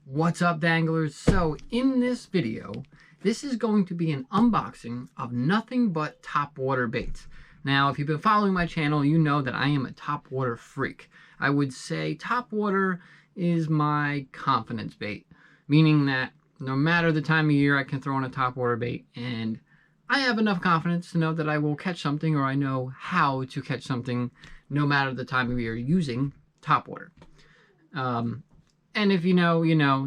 What's up, danglers? So in this video, this is going to be an unboxing of nothing but topwater baits. Now, if you've been following my channel, you know that I am a topwater freak. I would say topwater is my confidence bait, meaning that no matter the time of year, I can throw in a topwater bait and I have enough confidence to know that I will catch something, or I know how to catch something no matter the time of year using topwater. And if you know,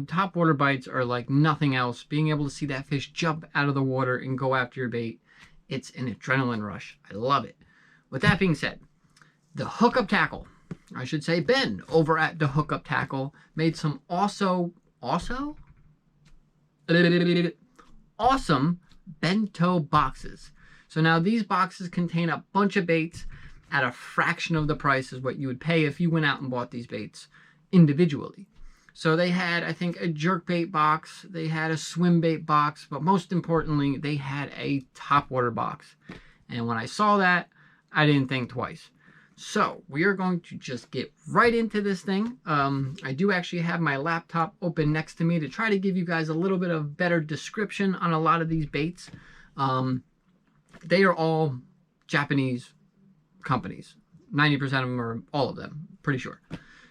topwater bites are like nothing else. Being able to see that fish jump out of the water and go after your bait, it's an adrenaline rush. I love it. With that being said, the hookup tackle, I should say Ben over at the hookup tackle, made some awesome BENto boxes. So now these boxes contain a bunch of baits at a fraction of the price as what you would pay if you went out and bought these baits individually. So they had, I think, a jerkbait box, they had a swim bait box, but most importantly, they had a topwater box. And when I saw that, I didn't think twice. So we are going to just get right into this thing. I do actually have my laptop open next to me to try to give you guys a little bit of better description on a lot of these baits. They are all Japanese companies. 90% of them are all of them, pretty sure.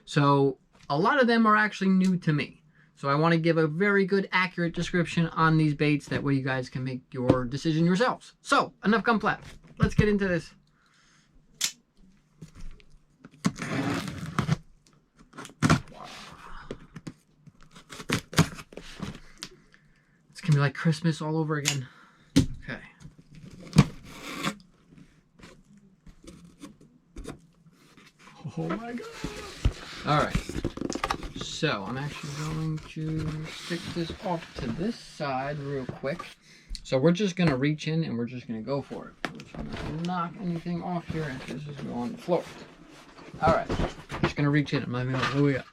So a lot of them are actually new to me. So I want to give a very good, accurate description on these baits. That way you guys can make your decision yourselves. So enough gun flap. Let's get into this. It's gonna be like Christmas all over again. Okay. Oh my god. All right. So I'm actually going to stick this off to this side real quick. So we're just gonna reach in and we're just gonna go for it. We're trying not to knock anything off here and this is going on the floor. All right, just gonna reach in. I'm not even gonna, what we got?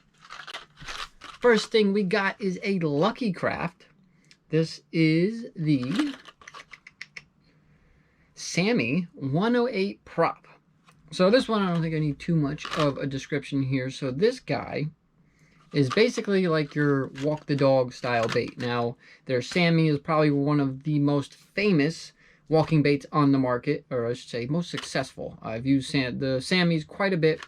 First thing we got is a Lucky Craft. This is the Sammy 108 prop. So this one, I don't think I need too much of a description here. So this guy is basically like your walk the dog style bait. Now, their Sammy is probably one of the most famous walking baits on the market, or I should say most successful. I've used the Sammys quite a bit,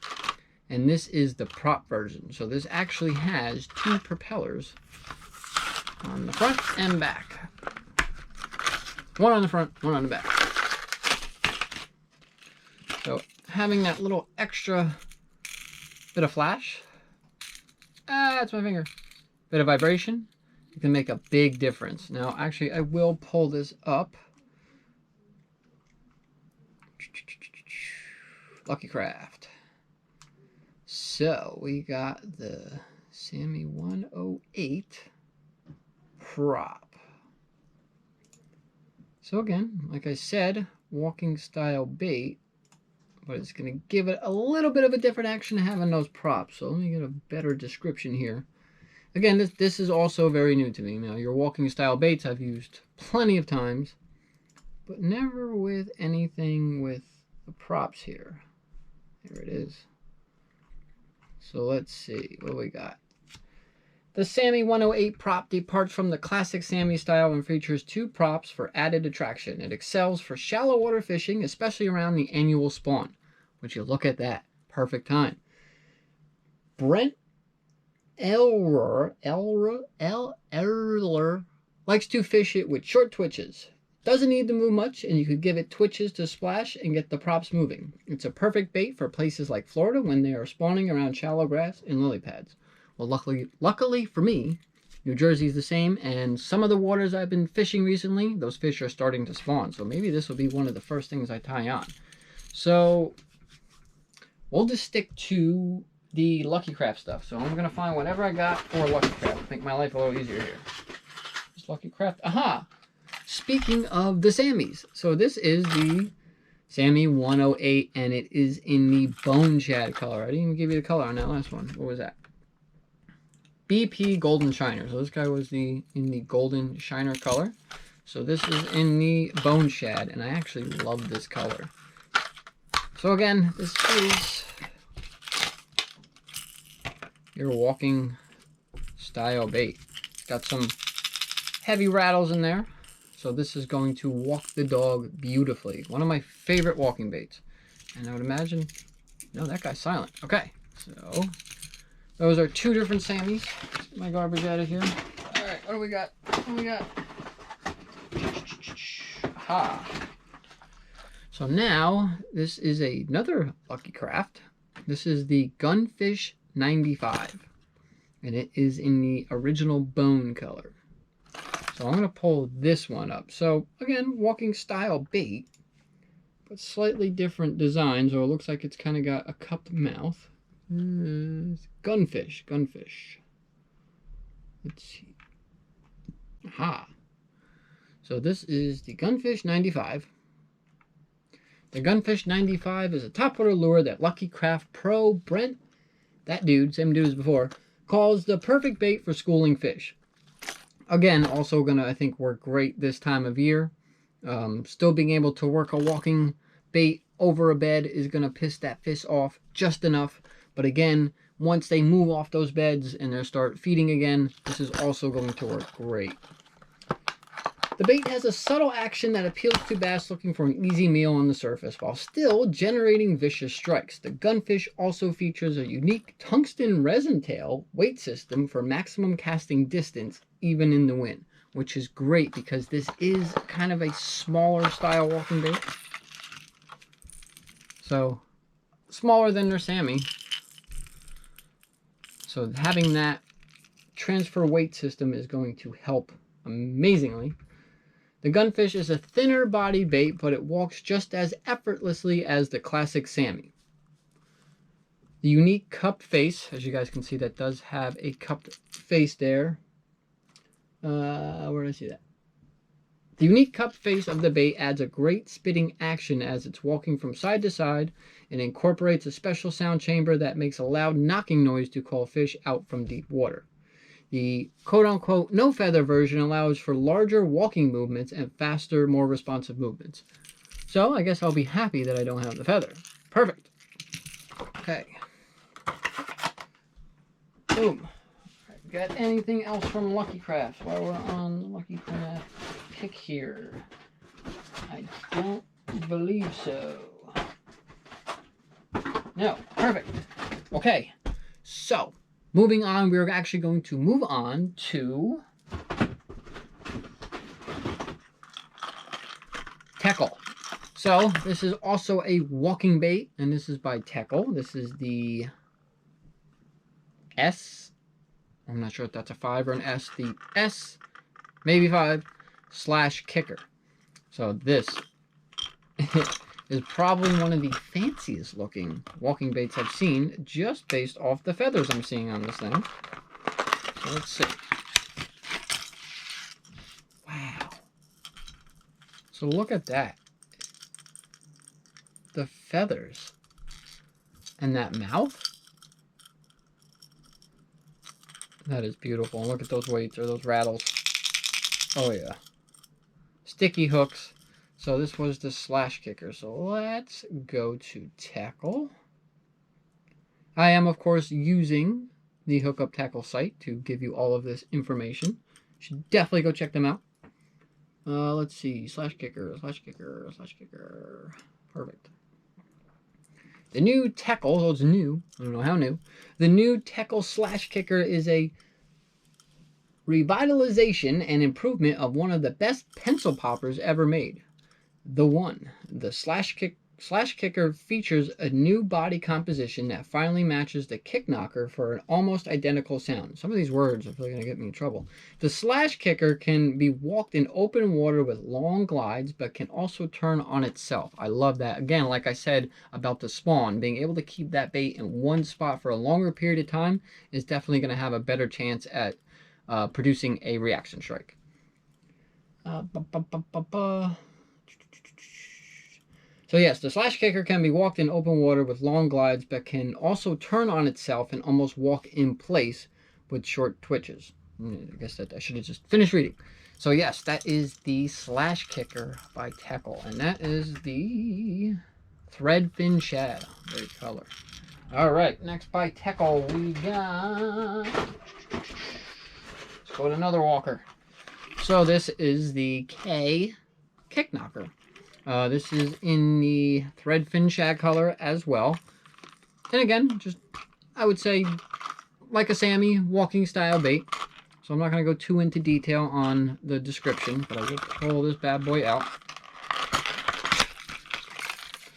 and this is the prop version. So this actually has two propellers on the front and back. One on the front, one on the back. So having that little extra bit of flash, that's my finger, bit of vibration, it can make a big difference. Now actually I will pull this up. Lucky Craft. So we got the Sammy 108 prop. So again, like I said, walking style bait, but it's going to give it a little bit of a different action having those props. So let me get a better description here. Again, this is also very new to me. Now, your walking style baits I've used plenty of times, but never with anything with the props here. Here it is. So let's see what we got. The Sammy 108 prop departs from the classic Sammy style and features two props for added attraction. It excels for shallow water fishing, especially around the annual spawn. Would you look at that? Perfect time. Brent Elrer likes to fish it with short twitches. Doesn't need to move much, and you could give it twitches to splash and get the props moving. It's a perfect bait for places like Florida when they are spawning around shallow grass and lily pads. Well, luckily for me, New Jersey's the same, and some of the waters I've been fishing recently, those fish are starting to spawn. So maybe this will be one of the first things I tie on. So we'll just stick to the Lucky Craft stuff. So I'm going to find whatever I got for Lucky Craft. Make my life a little easier here. Just Lucky Craft. Aha! Speaking of the Sammys, so this is the Sammy 108, and it is in the Bone Shad color. I didn't even give you the color on that last one. What was that? BP Golden Shiner. So this guy was in the Golden Shiner color. So this is in the Bone Shad, and I actually love this color. So again, this is your walking style bait. Got some heavy rattles in there. So this is going to walk the dog beautifully. One of my favorite walking baits. And I would imagine, no, that guy's silent. Okay, so those are 2 different Sammys. Get my garbage out of here. All right, what do we got? What do we got? Aha. So now this is another Lucky Craft. This is the Gunfish 95. And it is in the original bone color. So I'm going to pull this one up. So again, walking style bait, but slightly different design. So it looks like it's kind of got a cupped mouth. Gunfish. Let's see. Aha. So this is the Gunfish 95. The Gunfish 95 is a topwater lure that Lucky Craft Pro Brent, that dude, same dude as before, calls the perfect bait for schooling fish. Again, also gonna, I think, work great this time of year. Still being able to work a walking bait over a bed is gonna piss that fish off just enough. But again, once they move off those beds and they start feeding again, this is also going to work great. The bait has a subtle action that appeals to bass looking for an easy meal on the surface while still generating vicious strikes. The Gunfish also features a unique tungsten resin tail weight system for maximum casting distance even in the wind, which is great because this is kind of a smaller style walking bait. So smaller than their Sammy. So having that transfer weight system is going to help amazingly. The Gunfish is a thinner body bait, but it walks just as effortlessly as the classic Sammy. The unique cupped face, as you guys can see, that does have a cupped face there. Where did I see that? The unique cupped face of the bait adds a great spitting action as it's walking from side to side and incorporates a special sound chamber that makes a loud knocking noise to call fish out from deep water. The quote-unquote no-feather version allows for larger walking movements and faster, more responsive movements. So I guess I'll be happy that I don't have the feather. Perfect. Okay. Boom. Right, got anything else from Lucky Crafts while we're on the Lucky Craft kick here? I don't believe so. No. Perfect. Okay. So moving on, we're actually going to move on to Teckle. So this is also a walking bait, and this is by Teckle. This is the S. I'm not sure if that's a 5 or an S. The S, maybe 5, / kicker. So this is probably one of the fanciest looking walking baits I've seen, just based off the feathers I'm seeing on this thing. So let's see. Wow. So look at that. The feathers. And that mouth. That is beautiful. And look at those weights or those rattles. Oh yeah. Sticky hooks. So this was the / kicker. So let's go to Teckle. I am, of course, using the Hookup Tackle site to give you all of this information. You should definitely go check them out. Let's see. / kicker. Perfect. The new Teckle, so it's new. I don't know how new. The new Teckle / kicker is a revitalization and improvement of one of the best pencil poppers ever made. The one. The / kicker features a new body composition that finally matches the kick knocker for an almost identical sound. Some of these words are really going to get me in trouble. The / kicker can be walked in open water with long glides, but can also turn on itself. I love that. Again, like I said about the spawn, being able to keep that bait in one spot for a longer period of time is definitely going to have a better chance at producing a reaction strike. So yes, the / kicker can be walked in open water with long glides, but can also turn on itself and almost walk in place with short twitches. I guess that I should have just finished reading. So yes, that is the / kicker by Teckle, and that is the Threadfin Shad. Great color. All right, next by Teckle we got go with another walker. So this is the K Kick Knocker. This is in the thread fin shad color as well. And again, just, I would say, like a Sammy walking style bait. So I'm not going to go too into detail on the description, but I will pull this bad boy out.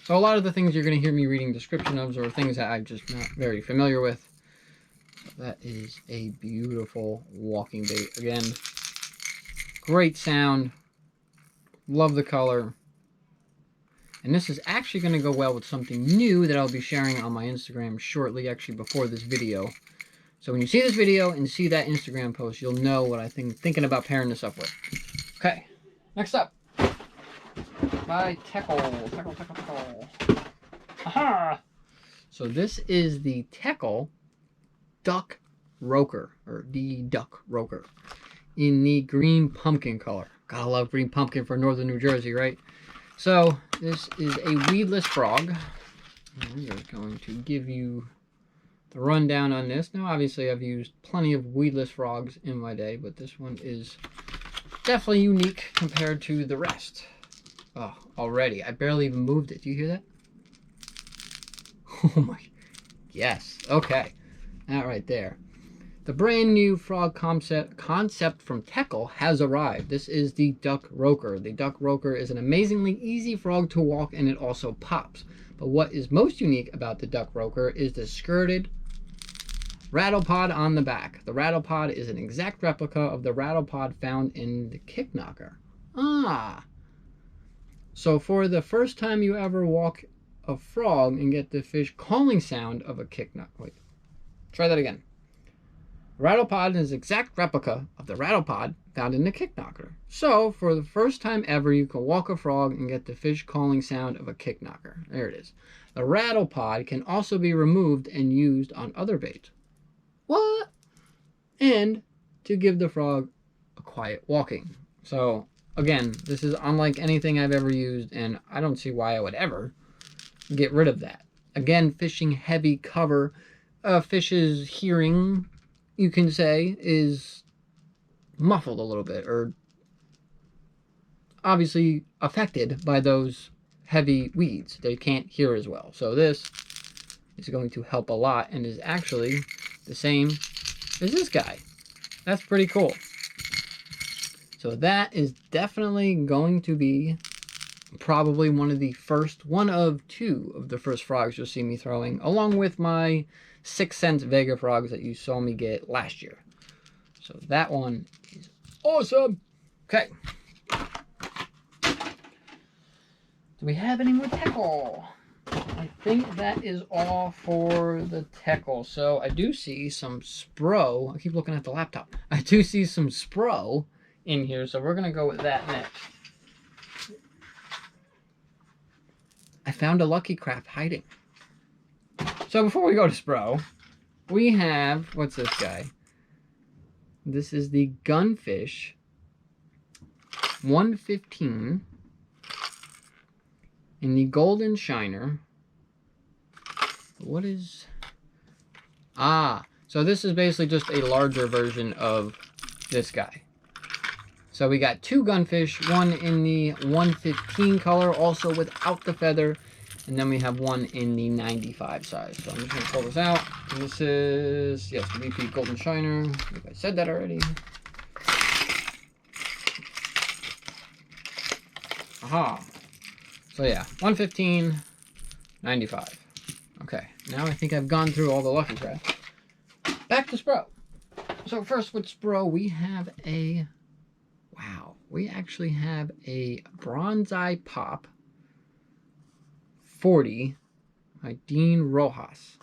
So a lot of the things you're going to hear me reading description of are things that I'm just not very familiar with. So that is a beautiful walking bait. Again, great sound. Love the color. And this is actually going to go well with something new that I'll be sharing on my Instagram shortly, actually before this video. So when you see this video and see that Instagram post, you'll know what I'm thinking about pairing this up with. Okay, next up. By Teckle. Aha! So this is the Teckle Duck Roker, or the Duck Roker, in the green pumpkin color. Gotta love green pumpkin for northern New Jersey, right? So this is a weedless frog. I'm just going to give you the rundown on this. Now obviously I've used plenty of weedless frogs in my day, but this one is definitely unique compared to the rest. Oh, already. I barely even moved it. Do you hear that? Oh my. Yes. Okay. That right there. The brand new frog concept from Teckle has arrived. This is the Duck Roker. The Duck Roker is an amazingly easy frog to walk, and it also pops. But what is most unique about the Duck Roker is the skirted rattle pod on the back. The rattle pod is an exact replica of the rattle pod found in the Kick Knocker. Ah. So for the first time you ever walk a frog and get the fish calling sound of a kick knocker. Wait. Try that again. Rattle pod is an exact replica of the rattle pod found in the Kick Knocker. So, for the first time ever, you can walk a frog and get the fish calling sound of a Kick Knocker. There it is. The rattle pod can also be removed and used on other baits. What? And to give the frog a quiet walking. So, again, this is unlike anything I've ever used, and I don't see why I would ever get rid of that. Again, fishing heavy cover, fish's hearing, you can say, is muffled a little bit, or obviously affected by those heavy weeds. They can't hear as well. So this is going to help a lot, and is actually the same as this guy. That's pretty cool. So that is definitely going to be probably one of two of the first frogs you'll see me throwing, along with my 6 cent Vega frogs that you saw me get last year. So that one is awesome. Okay. Do we have any more Teckle? I think that is all for the Teckle. So I do see some Spro. I keep looking at the laptop. I do see some Spro in here, so we're going to go with that next. I found a Lucky Craft hiding. So before we go to Spro, we have, what's this guy? This is the Gunfish 115 in the Golden Shiner. What is... Ah, so this is basically just a larger version of this guy. So we got 2 Gunfish, one in the 115 color, also without the feather, and then we have one in the 95 size. So I'm just going to pull this out. And this is, yes, the BP Golden Shiner. I think I said that already. Aha. So yeah, 115, 95. Okay, now I think I've gone through all the Lucky Craft. Back to Spro. So first with Spro, we have a... Wow, we actually have a Bronze-Eye Pop 40 by Dean Rojas.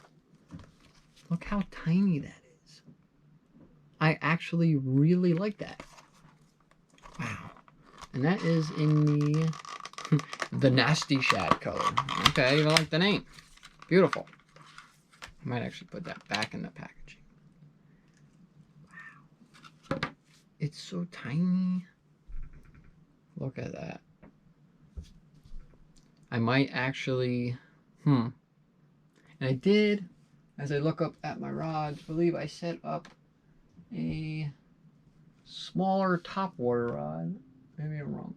Look how tiny that is. I actually really like that. Wow. And that is in the the Nasty Shad color. Okay, I even like the name. Beautiful. I might actually put that back in the packaging. Wow. It's so tiny. Look at that. I might actually, and I did, as I look up at my rods, believe I set up a smaller Topwater rod. Maybe I'm wrong.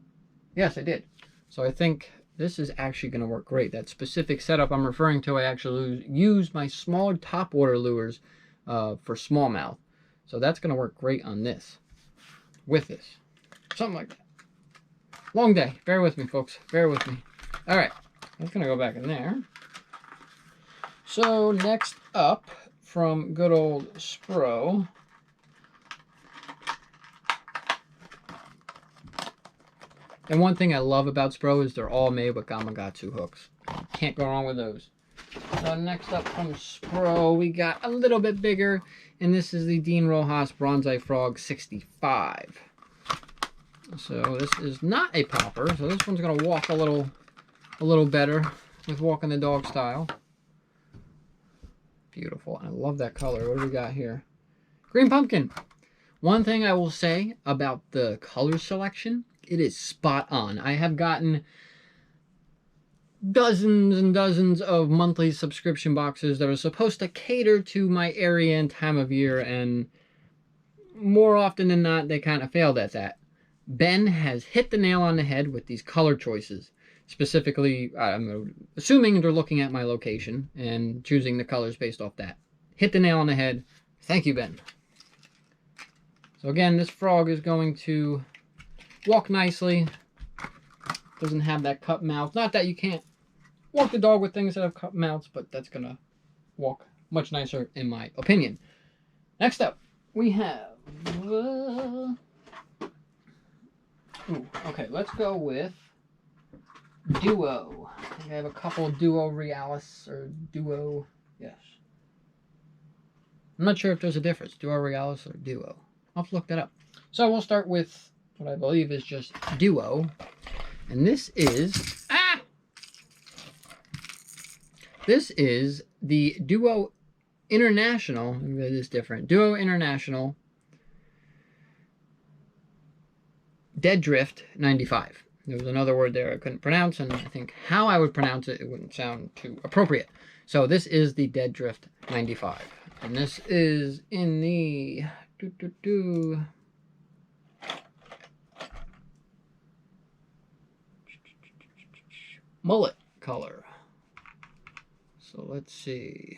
Yes, I did. So I think this is actually going to work great. That specific setup I'm referring to, I actually use my smaller Topwater lures for smallmouth. So that's going to work great on this. With this. Something like that. Long day. Bear with me, folks. Bear with me. All right. I'm going to go back in there. So next up from good old Spro. And one thing I love about Spro is they're all made with Gamakatsu hooks. Can't go wrong with those. So next up from Spro, we got a little bit bigger, and this is the Dean Rojas Bronzeye Frog 65. So this is not a popper, so this one's gonna walk a little better with walking the dog style. Beautiful. I love that color. What do we got here? Green pumpkin. One thing I will say about the color selection, it is spot on. I have gotten dozens and dozens of monthly subscription boxes that are supposed to cater to my area and time of year, and more often than not, they kind of failed at that. Ben has hit the nail on the head with these color choices. Specifically, I'm assuming they're looking at my location and choosing the colors based off that. Hit the nail on the head. Thank you, Ben. So again, this frog is going to walk nicely. Doesn't have that cut mouth. Not that you can't walk the dog with things that have cut mouths, but that's going to walk much nicer in my opinion. Next up, we have... okay, let's go with Duo. I think I have a couple Duo Realis or Duo... Yes. I'm not sure if there's a difference. Duo Realis or Duo. I'll have to look that up. So we'll start with what I believe is just Duo. And this is... This is the Duo International. Maybe it is different. Duo International Dead Drift 95. There was another word there I couldn't pronounce, and I think how I would pronounce it, it wouldn't sound too appropriate. So this is the Dead Drift 95. And this is in the... mullet color. So let's see.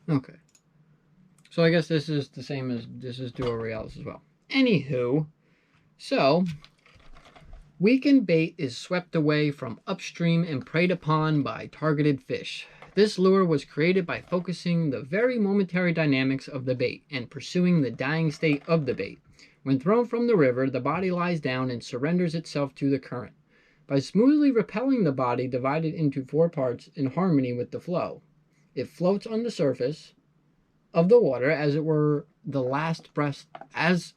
Okay. So I guess this is the same as this is Duo Realis as well. Anywho, so weakened bait is swept away from upstream and preyed upon by targeted fish. This lure was created by focusing the very momentary dynamics of the bait and pursuing the dying state of the bait. When thrown from the river, the body lies down and surrenders itself to the current. By smoothly repelling the body divided into 4 parts in harmony with the flow, it floats on the surface of the water as it were the last breath, as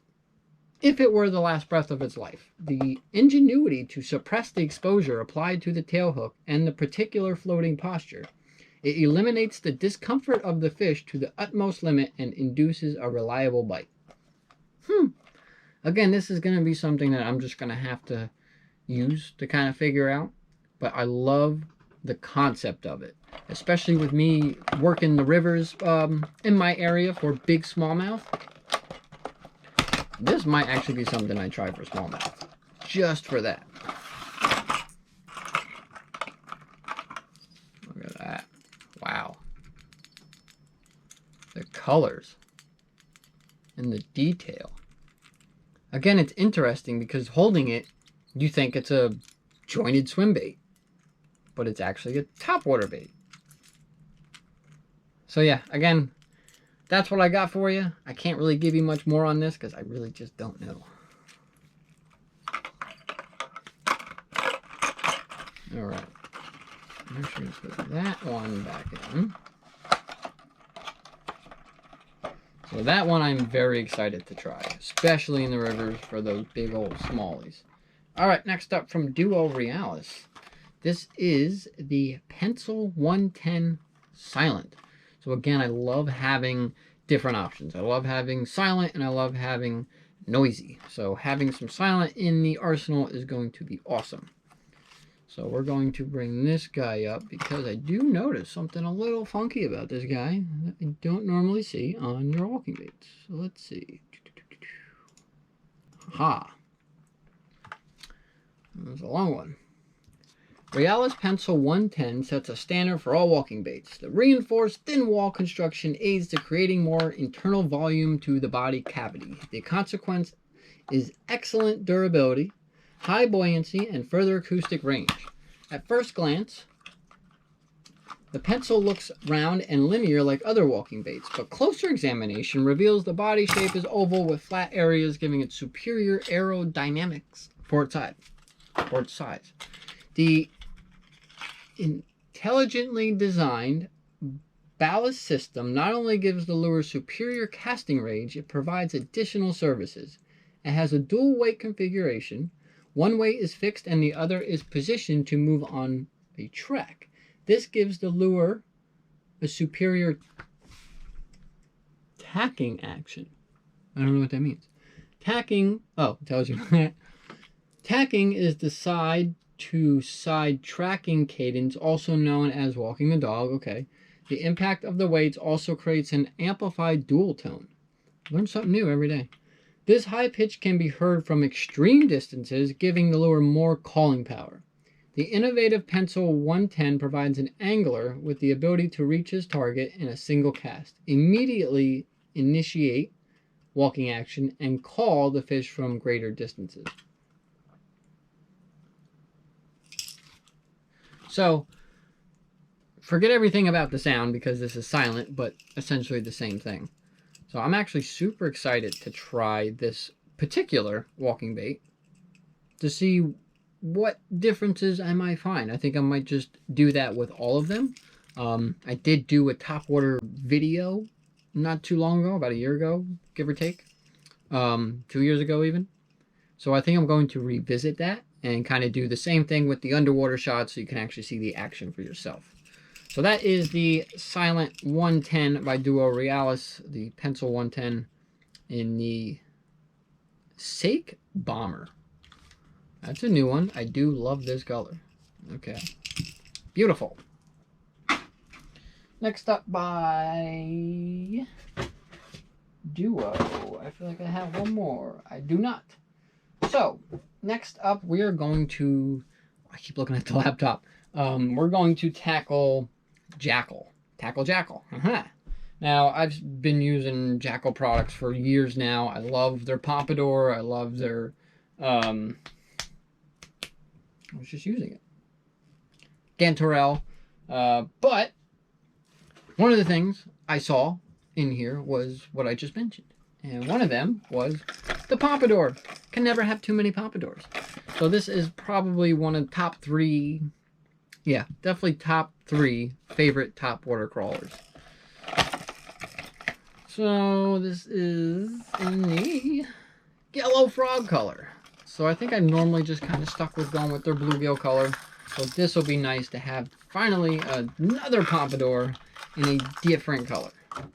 if it were the last breath of its life. The ingenuity to suppress the exposure applied to the tail hook and the particular floating posture. It eliminates the discomfort of the fish to the utmost limit and induces a reliable bite. Again, this is going to be something that I'm just going to have to use to kind of figure out. But I love the concept of it. Especially with me working the rivers in my area for big smallmouth. This might actually be something I try for smallmouth. Just for that. Look at that. Wow. The colors. And the detail. Again, it's interesting because holding it, you think it's a jointed swim bait. But it's actually a topwater bait. So yeah, again, that's what I got for you. I can't really give you much more on this because I really just don't know. Alright. I'm just going to put that one back in. So that one I'm very excited to try, especially in the rivers for those big old smallies. Alright, next up from Duo Realis. This is the Pencil 110 Silent. So again, I love having different options. I love having silent and I love having noisy. So having some silent in the arsenal is going to be awesome. So we're going to bring this guy up because I do notice something a little funky about this guy that I don't normally see on your walking baits. So let's see. Ha! That's a long one. Realis Pencil 110 sets a standard for all walking baits. The reinforced thin wall construction aids to creating more internal volume to the body cavity. The consequence is excellent durability, high buoyancy, and further acoustic range. At first glance, the pencil looks round and linear like other walking baits, but closer examination reveals the body shape is oval with flat areas, giving it superior aerodynamics for its size. The intelligently designed ballast system not only gives the lure superior casting range, it provides additional services. It has a dual weight configuration. One weight is fixed and the other is positioned to move on a track. This gives the lure a superior tacking action. I don't know what that means. Tacking, oh, it tells you. Tacking is the side-to-side tracking cadence, also known as walking the dog. Okay. The impact of the weights also creates an amplified dual tone. Learn something new every day. This high pitch can be heard from extreme distances, giving the lure more calling power. The innovative Pencil 110 provides an angler with the ability to reach his target in a single cast, immediately initiate walking action, and call the fish from greater distances. So, forget everything about the sound because this is silent, but essentially the same thing. So I'm actually super excited to try this particular walking bait to see what differences I might find. I think I might just do that with all of them. I did do a Topwater video not too long ago, about a year ago, give or take. 2 years ago even. So I think I'm going to revisit that and kind of do the same thing with the underwater shots so you can actually see the action for yourself. So that is the Silent 110 by Duo Realis, the Pencil 110 in the Sake Bomber. That's a new one. I do love this color. Okay. Beautiful. Next up by Duo. I feel like I have one more. I do not. So, next up we are going to... I keep looking at the laptop. We're going to tackle Jackal. Jackal. Now, I've been using Jackal products for years now. I love their pompadour. I love their... I was just using it. Gantorel. But one of the things I saw in here was what I just mentioned. And one of them was the pompadour. Can never have too many pompadours. So this is probably one of the top 3... Yeah, definitely top 3 favorite topwater crawlers. So this is in the yellow frog color. So I think I normally just kind of stuck with going with their bluegill color. So this will be nice to have finally another pompadour in a different color.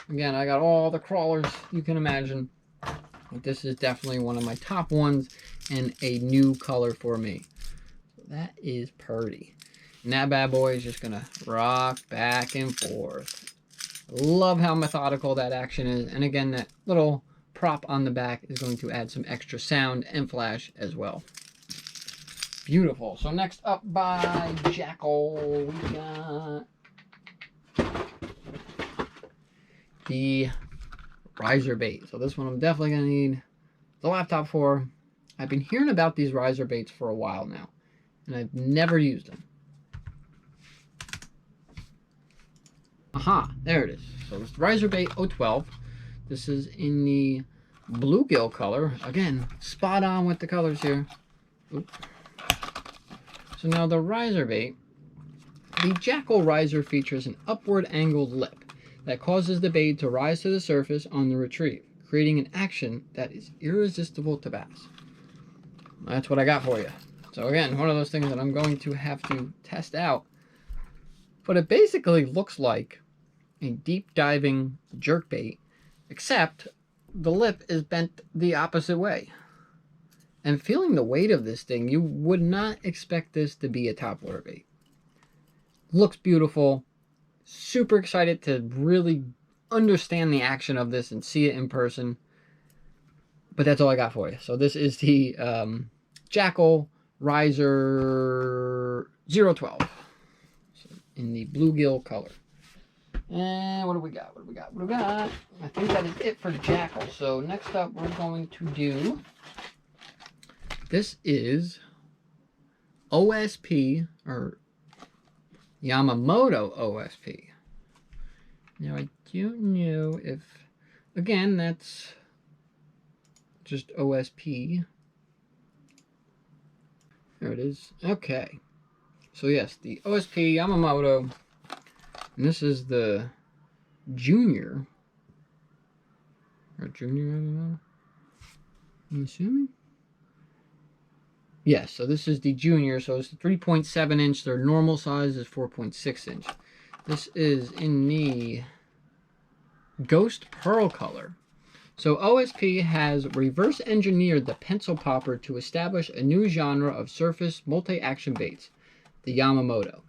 Again, I got all the crawlers you can imagine. But this is definitely one of my top ones and a new color for me. So that is pretty. And that bad boy is just going to rock back and forth. Love how methodical that action is. And again, that little prop on the back is going to add some extra sound and flash as well. Beautiful. So next up by Jackal, we got the riser bait. So this one I'm definitely going to need the laptop for. I've been hearing about these riser baits for a while now, and I've never used them. Aha, there it is. So it's riser bait 012. This is in the bluegill color. Again, spot on with the colors here. Oops. So now the riser bait, the Jackal riser features an upward angled lip that causes the bait to rise to the surface on the retrieve, creating an action that is irresistible to bass. That's what I got for you. So again, one of those things that I'm going to have to test out. But it basically looks like a deep diving jerkbait, except the lip is bent the opposite way. And feeling the weight of this thing, you would not expect this to be a topwater bait. Looks beautiful. Super excited to really understand the action of this and see it in person. But that's all I got for you. So this is the Jackal Riser 012 in the bluegill color. And what do we got? What do we got? What do we got? I think that is it for Jackal. So next up, we're going to do... This is OSP, or Yamamoto OSP. Now, I don't know if... Again, that's just OSP. There it is. Okay. So yes, the OSP Yamamoto. And this is the junior. Or junior, I don't know. I'm assuming? Yes, so this is the junior. So it's 3.7 inch. Their normal size is 4.6 inch. This is in the Ghost Pearl color. So OSP has reverse engineered the pencil popper to establish a new genre of surface multi-action baits, the Yamamoto.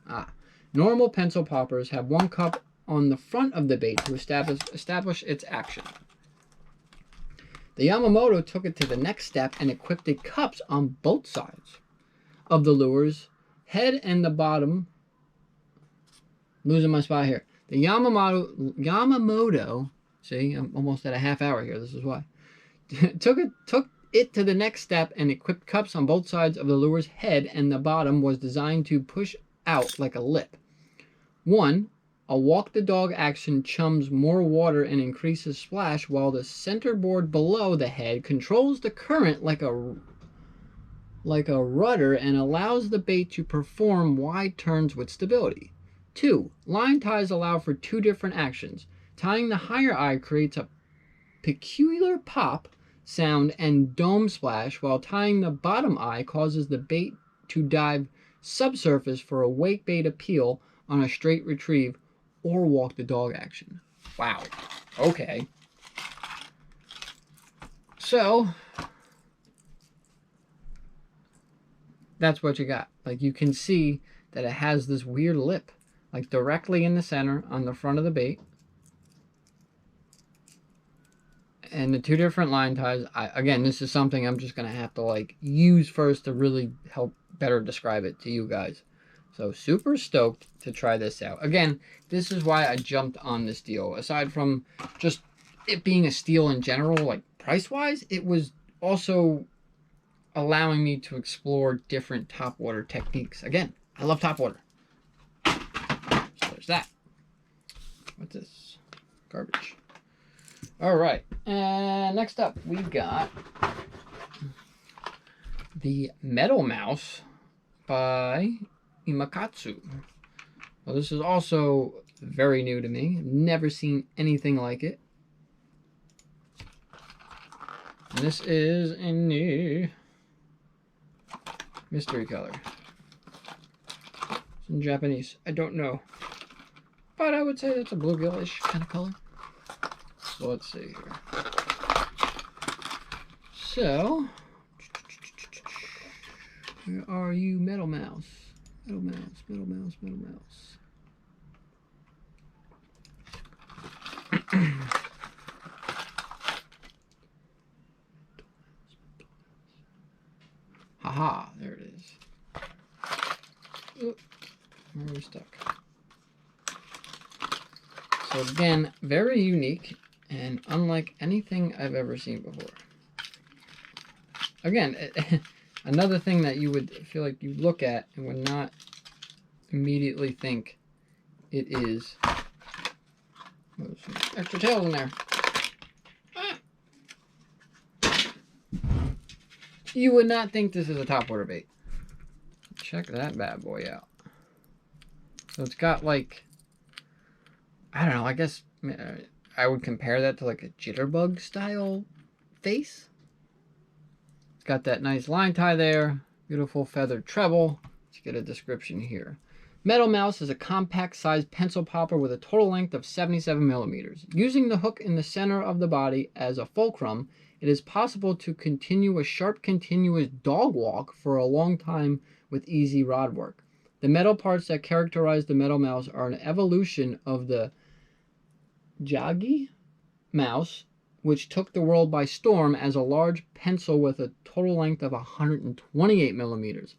Normal pencil poppers have one cup on the front of the bait to establish its action. The Yamamoto took it to the next step and equipped the cups on both sides of the lure's head and the bottom. Losing my spot here. The Yamamoto, see, I'm almost at a half hour here, this is why. took it to the next step and equipped cups on both sides of the lure's head, and the bottom was designed to push out like a lip. One, a walk the dog action chums more water and increases splash, while the center board below the head controls the current like a rudder and allows the bait to perform wide turns with stability. 2, line ties allow for 2 different actions. Tying the higher eye creates a peculiar pop sound and dome splash, while tying the bottom eye causes the bait to dive subsurface for a wake bait appeal on a straight retrieve or walk the dog action. Wow. Okay. So that's what you got. Like, you can see that it has this weird lip, like directly in the center on the front of the bait. And the 2 different line ties. Again, this is something I'm just going to have to like use first to really help better describe it to you guys. So super stoked to try this out. Again, this is why I jumped on this deal. Aside from just it being a steal in general, like price-wise, it was also allowing me to explore different topwater techniques. Again, I love topwater. So there's that. What's this? Garbage. All right. And next up, we got the Metal Mouse by Imakatsu. Well, this is also very new to me. Never seen anything like it. And this is in the mystery color. It's in Japanese. I don't know. But I would say that's a bluegill-ish kind of color. So let's see here. So, where are you, Metal Mouse? Metal Mouse, Metal Mouse, Metal Mouse. Haha, there it is. Oop, where are we stuck? So again, very unique and unlike anything I've ever seen before. Again, another thing that you would feel like you look at and would not immediately think it is. Oh, there's some extra tails in there. You would not think this is a topwater bait. Check that bad boy out. So it's got like, I don't know, I guess I would compare that to like a jitterbug style face. It's got that nice line tie there. Beautiful feathered treble. Let's get a description here. Metal Mouse is a compact sized pencil popper with a total length of 77 millimeters. Using the hook in the center of the body as a fulcrum, it is possible to continue a sharp, continuous dog walk for a long time with easy rod work. The metal parts that characterize the metal mouse are an evolution of the Jagi mouse, which took the world by storm as a large pencil with a total length of 128 millimeters.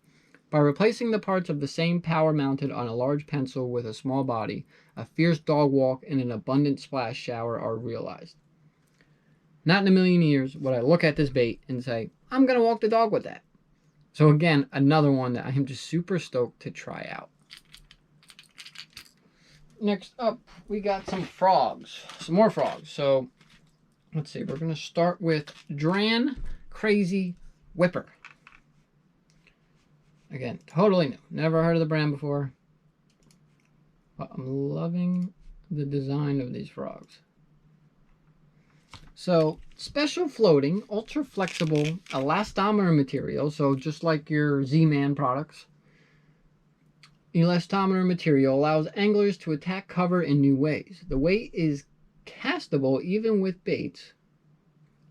By replacing the parts of the same power mounted on a large pencil with a small body, a fierce dog walk and an abundant splash shower are realized. Not in a million years would I look at this bait and say, I'm going to walk the dog with that. So again, another one that I am just super stoked to try out. Next up, we got some frogs. Some more frogs. So, let's see. We're going to start with Dran Crazy Whipper. Again, totally new. Never heard of the brand before. But I'm loving the design of these frogs. So, special floating, ultra flexible elastomer material. So, just like your Z-Man products. Elastomer material allows anglers to attack cover in new ways. The weight is castable even with baits,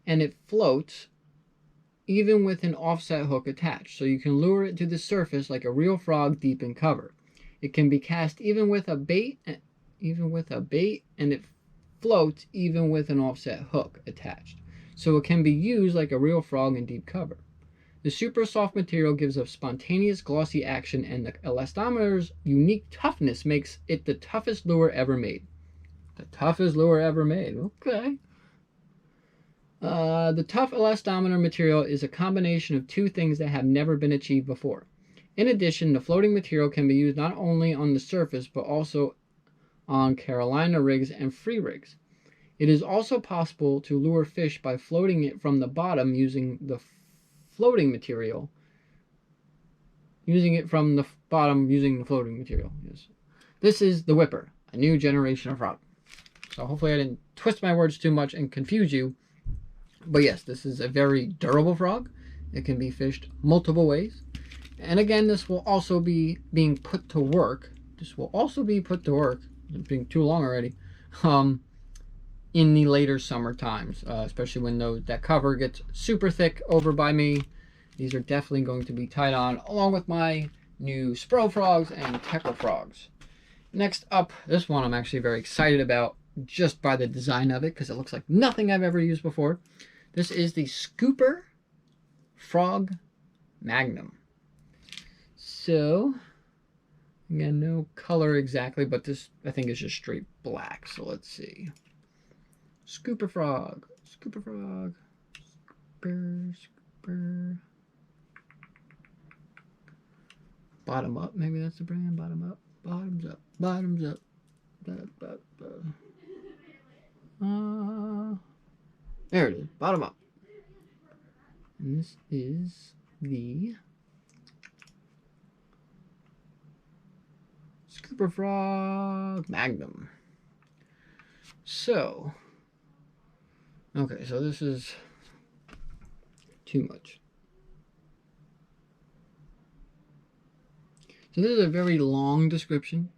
and it floats even with an offset hook attached, so you can lure it to the surface like a real frog deep in cover. It can be cast even with a bait, and it floats even with an offset hook attached, so it can be used like a real frog in deep cover. The super soft material gives a spontaneous glossy action, and the elastomer's unique toughness makes it the toughest lure ever made. The toughest lure ever made, okay. The tough elastomer material is a combination of two things that have never been achieved before. In addition, the floating material can be used not only on the surface, but also on Carolina rigs and free rigs. It is also possible to lure fish by floating it from the bottom using the floating material. Using the floating material. Yes. This is the Whipper, a new generation of frog. So hopefully I didn't twist my words too much and confuse you. But yes, this is a very durable frog. It can be fished multiple ways. And again, this will also be being put to work. It's being too long already. In the later summer times, especially when that cover gets super thick over by me. These are definitely going to be tied on, along with my new Spro frogs and Teckle frogs. Next up, this one I'm actually very excited about, just by the design of it, because it looks like nothing I've ever used before. This is the Scooper Frog Magnum. So, again, no color exactly, but this I think is just straight black. So let's see. Scooper frog. Scooper. Bottom up, maybe that's the brand. Bottom up. Bottoms up. There it is. Bottom up. And this is the Scooper Frog Magnum. So, okay, so this is too much. So this is a very long description,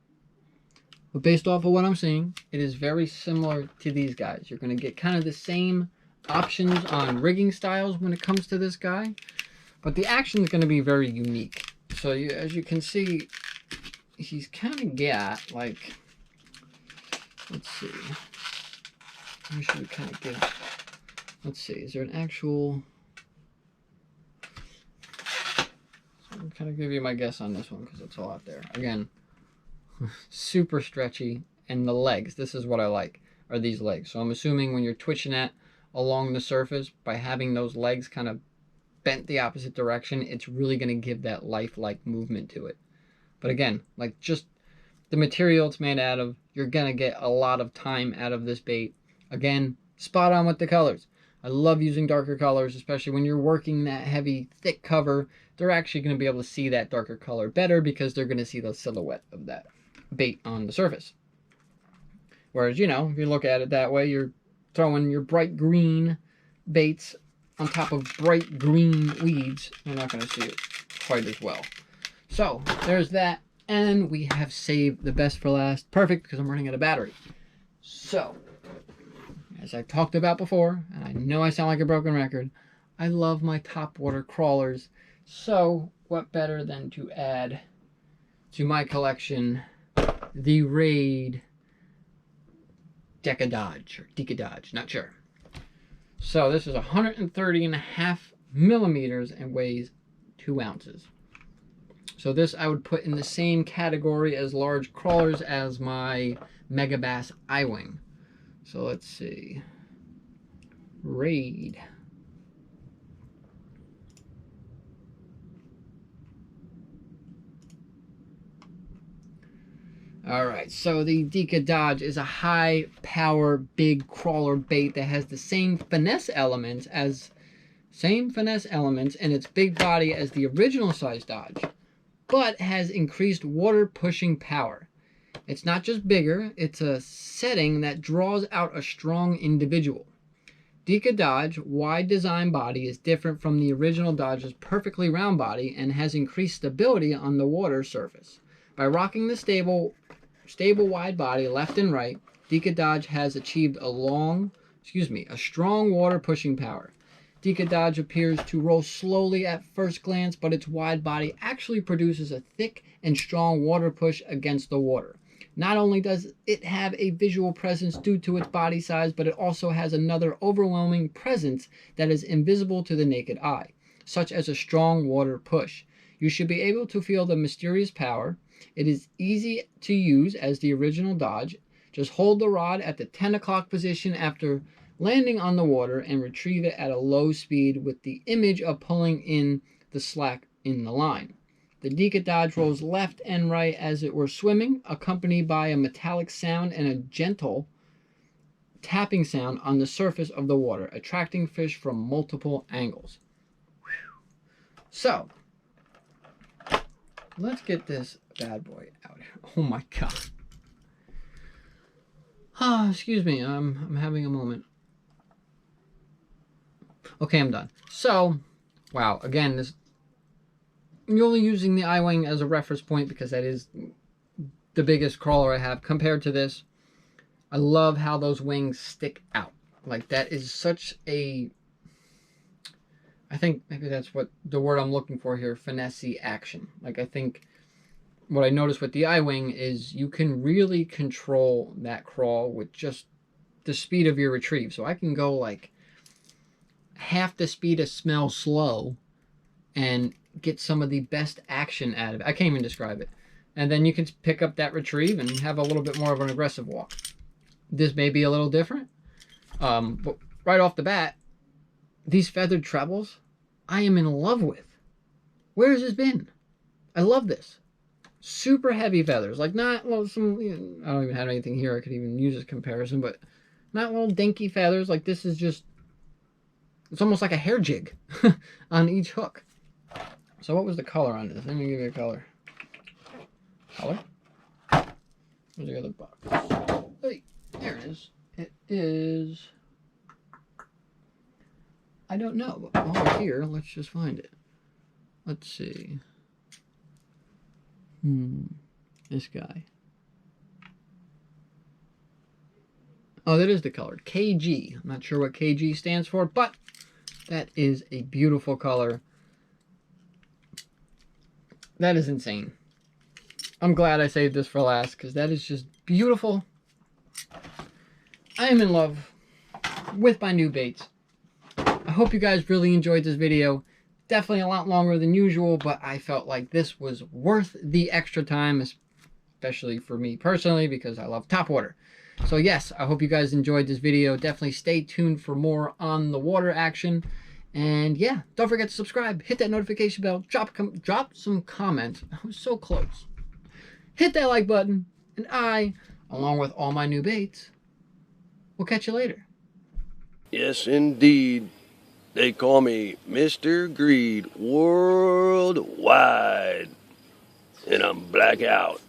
but based off of what I'm seeing, it is very similar to these guys. You're going to get kind of the same options on rigging styles when it comes to this guy, but the action is going to be very unique. So as you can see, he's kind of got like, let's see, I should kind of give, let's see, is there an actual, I'll kind of give you my guess on this one because it's all out there. Again, super stretchy, and the legs, this is what I like, are these legs. So I'm assuming when you're twitching that along the surface, by having those legs kind of bent the opposite direction, it's really going to give that lifelike movement to it. But again, like just the material it's made out of, you're going to get a lot of time out of this bait. Again, spot on with the colors. I love using darker colors, especially when you're working that heavy, thick cover. They're actually going to be able to see that darker color better because they're going to see the silhouette of that bait on the surface. Whereas, you know, if you look at it that way, you're throwing your bright green baits on top of bright green weeds. You're not going to see it quite as well. So, there's that. And we have saved the best for last. Perfect, because I'm running out of battery. So, as I've talked about before, and I know I sound like a broken record, I love my topwater crawlers. So what better than to add to my collection the Raid Decadodge, or Decadodge, not sure. So this is 130.5 millimeters and weighs 2 ounces. So this I would put in the same category as large crawlers as my Megabass I-Wing. So let's see. Raid. Alright, so the Decadodge is a high power big crawler bait that has the same finesse elements in its big body as the original size Dodge, but has increased water pushing power. It's not just bigger, it's a setting that draws out a strong individual. Decadodge wide design body is different from the original Dodge's perfectly round body and has increased stability on the water surface. By rocking the stable wide body left and right, Decadodge has achieved a strong water pushing power. Decadodge appears to roll slowly at first glance, but its wide body actually produces a thick and strong water push against the water. Not only does it have a visual presence due to its body size, but it also has another overwhelming presence that is invisible to the naked eye, such as a strong water push. You should be able to feel the mysterious power. It is easy to use as the original Dodge. Just hold the rod at the 10 o'clock position after landing on the water and retrieve it at a low speed with the image of pulling in the slack in the line. The Decadodge rolls left and right as it were swimming, accompanied by a metallic sound and a gentle tapping sound on the surface of the water, attracting fish from multiple angles. So, let's get this bad boy out here. Oh my god. Excuse me, I'm having a moment. Okay, I'm done. So, wow, again, I'm only using the I-Wing as a reference point because that is the biggest crawler I have. Compared to this, I love how those wings stick out. Like, that is such a... I think maybe that's what the word I'm looking for here, finesse action. Like, I think what I noticed with the I-Wing is you can really control that crawl with just the speed of your retrieve. So I can go like half the speed of smell slow and get some of the best action out of it. I can't even describe it. And then you can pick up that retrieve and have a little bit more of an aggressive walk. This may be a little different, but right off the bat, these feathered trebles, I am in love with. Where has this been? I love this. Super heavy feathers, like not well, some. I don't even have anything here I could even use as comparison, but not little dinky feathers. Like this is just. It's almost like a hair jig on each hook. So what was the color on this? Let me give you a color. Color? Where's the other box? Hey, there it is. It is... I don't know, but while we're here, let's just find it. Let's see. This guy. Oh, that is the color. KG. I'm not sure what KG stands for, but that is a beautiful color. That is insane. I'm glad I saved this for last because that is just beautiful. I am in love with my new baits. I hope you guys really enjoyed this video. Definitely a lot longer than usual, but I felt like this was worth the extra time, especially for me personally because I love Topwater. So yes, I hope you guys enjoyed this video. Definitely stay tuned for more on the water action. And yeah, don't forget to subscribe, hit that notification bell, drop some comments. I was so close. Hit that like button, and I, along with all my new baits, will catch you later. Yes, indeed. They call me Mr. Greed worldwide, and I'm black out.